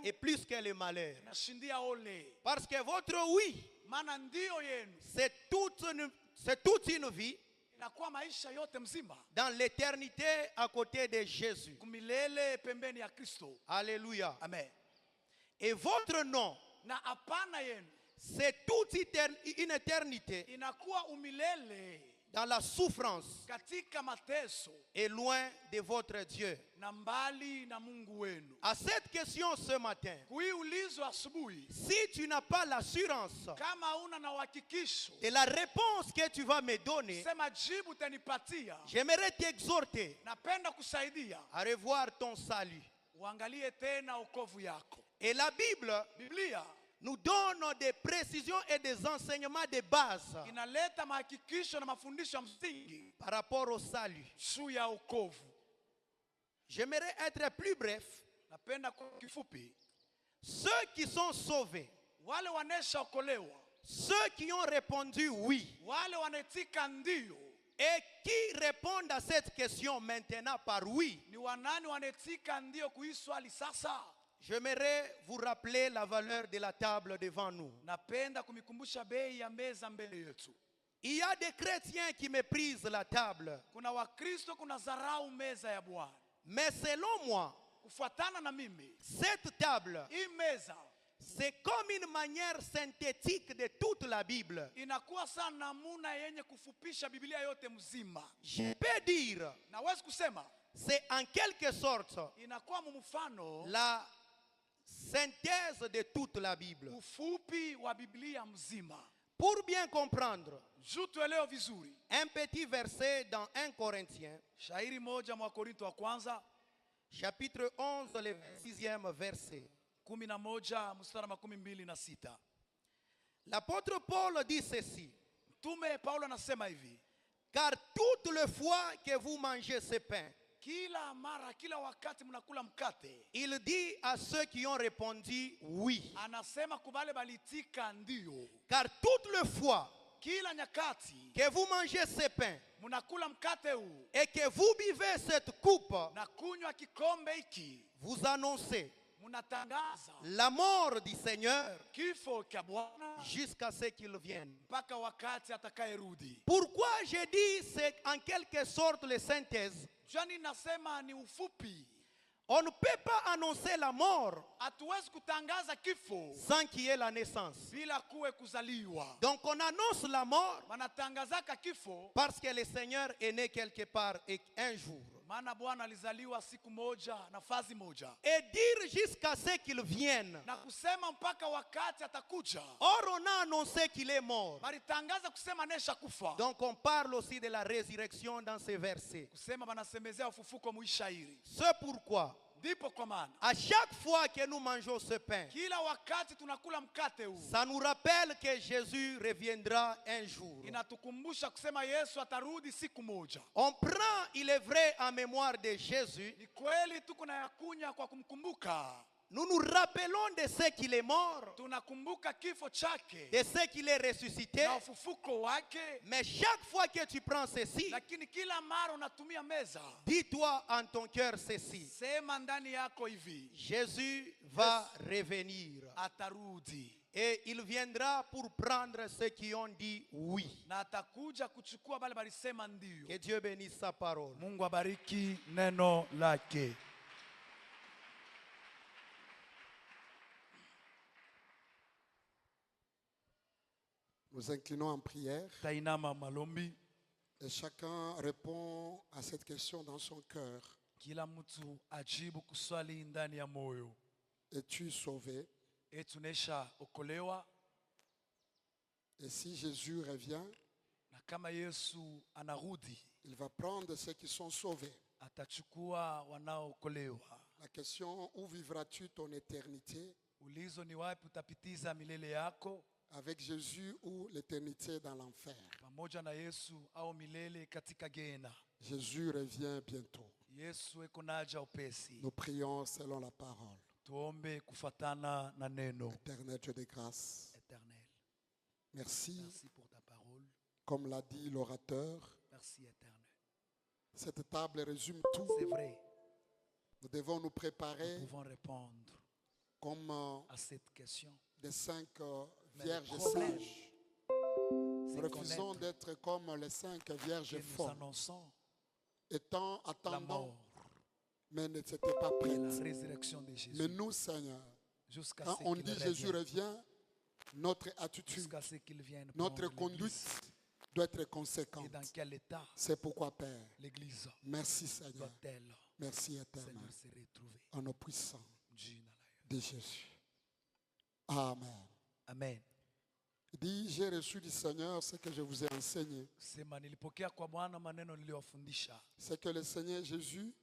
est plus que le malheur. inashindia ole. Parce que votre oui, Maana ndio yenu c'est toute une vie inakuwa maisha yote mzima dans l'éternité à côté de Jésus. kumilele pembeni ya Kristo. Alléluia. Amen. Et votre nom, Na hapana yenu c'est toute une éternité inakuwa umilele dans la souffrance katika mateso et loin de votre Dieu. na mbali na Mungu wenu. À cette question ce matin, Kuiulizwa asubuhi, si tu n'as pas l'assurance kama una na uhakikisho de la réponse que tu vas me donner, sema jibu utanipatia, j'aimerais t'exhorter napenda kusaidia à revoir ton salut. uangalie tena wokovu yako. Et la Bible Biblia nous donne des précisions et des enseignements de base inaleta mahakikisho na mafundisho ya msingi par rapport au salut. juu ya wokovu. J'aimerais être plus bref. Napenda kwa kifupi, Ceux qui sont sauvés, wale waneshaokolewa, ceux qui ont répondu oui, wale wanaitika ndio, et qui répondent à cette question maintenant par oui, ni wanani wanaitika ndio kuhii swali sasa? j'aimerais vous rappeler la valeur de la table devant nous. Napenda kumikumbusha bei ya meza mbele yetu. Il y a des chrétiens qui méprisent la table, Kuna Wakristo kuna dharau meza ya Bwana. mais selon moi, Kufuatana na mimi, cette table, hii meza c'est comme une manière synthétique de toute la Bible. inakuwa sana namuna yenye kufupisha Biblia yote mzima. Je peux dire, Nawezi kusema c'est en quelque sorte inakuwa mfano la synthèse de toute la Bible. ufupi wa Biblia mzima. Pour bien comprendre, Juu tuelewe vizuri, un petit verset dans 1 Corinthiens, shairi moja mwa Korinto wa kwanza chapitre 11, le 6e verset. 11 mstari 26. L'apôtre Paul dit ceci: Mtume Paulo anasema hivi: car toutes les fois que vous mangez ce pain, kila mara, kila wakati mnakula mkate, il dit à ceux qui ont répondu oui. anasema kubale balitika ndio. Car toutes les fois Kila nyakati que vous mangez ce pain mnakula mkate huu et que vous buvez cette coupe, na kunywa kikombe hiki, vous annoncez mnatangaza la mort du Seigneur kifo cha Bwana jusqu'à ce qu'il vienne. mpaka wakati atakayerudi. Pourquoi je dis c'est en quelque sorte les synthèses? Jani nasema ni ufupi. On ne peut pas annoncer la mort Hatuwezi kutangaza kifo sans qu'il y ait la naissance. bila kuwe kuzaliwa. Donc on annonce la mort Wanatangazaka kifo parce que le Seigneur est né quelque part un jour. maana Bwana alizaliwa siku moja, nafasi moja, Et dire jusqu'à ce qu'il vienne. na kusema mpaka wakati atakuja. Or on a annoncé qu'il est mort. Balitangaza kusema nesha kufa. Donc on parle aussi de la résurrection dans ces versets. Kusema banasemezea ufufuko muishairi. C'est pourquoi Ndipo kwa maana à chaque fois que nous mangeons ce pain, kila wakati tunakula mkate huu ça nous rappelle que Jésus reviendra un jour. inatukumbusha kusema Yesu atarudi siku moja. On prend, il est vrai, en mémoire de Jésus. Ni kweli tuko na yakunya kwa kumkumbuka. Nous nous rappelons de ce qu'il est mort, Tunakumbuka kifo chake de ce qu'il est ressuscité. na ufufuko wake, Mais chaque fois que tu prends ceci, lakini kila mara unatumia meza, dis-toi en ton cœur ceci: sema ndani yako hivi, Jésus va revenir. atarudi Et il viendra pour prendre ceux qui ont dit oui. na atakuja kuchukua bale balisema ndio. Que Dieu bénisse sa parole. Mungu abariki neno lake. Nous inclinons en prière Tainama malombi, et chacun répond à cette question dans son cœur. kila mtu ajibu kuswali ndani ya moyo. Es-tu sauvé? Tunesha okolewa, Et si Jésus revient, na kama Yesu anarudi il va prendre ceux qui sont sauvés. atachukua wanaookolewa. La question: où vivras-tu ton éternité? Ulizo ni wapi utapitiza milele yako, Avec Jésus ou l'éternité dans l'enfer? pamoja na Yesu au milele katika gehena. Jésus revient bientôt. Yesu eko naja upesi. Nous prions selon la parole. Tuombe kufatana na neno. Éternel Dieu de grâce, Éternel, merci. merci pour ta parole. Comme l'a dit l'orateur, Merci éternel. cette table résume tout. C'est vrai, Nous devons nous nous préparer pouvons répondre comme à cette question. des 5 Mais le vierges problème, sages. c'est Refusons connaître d'être comme les 5 vierges que nous folles, annonçons étant la attendant, mort mais n'étaient pas et la prêtes. résurrection de Jésus. Mais nous, Seigneur, Jusqu'à quand ce on qu'il dit Jésus revienne. revient, notre attitude, Jusqu'à ce qu'il vienne notre prendre conduite l'Église. doit être Et conséquente. dans quel état C'est pourquoi, Père, l'Église merci Seigneur, doit-elle, merci éternel, Seigneur, se retrouver? en nom puissant Jina la de Jésus. Amen. Amen. Il dit, j'ai reçu du Seigneur ce que je vous ai enseigné. Sema nilipokea kwa Bwana maneno niliyowafundisha. C'est que le Seigneur Jésus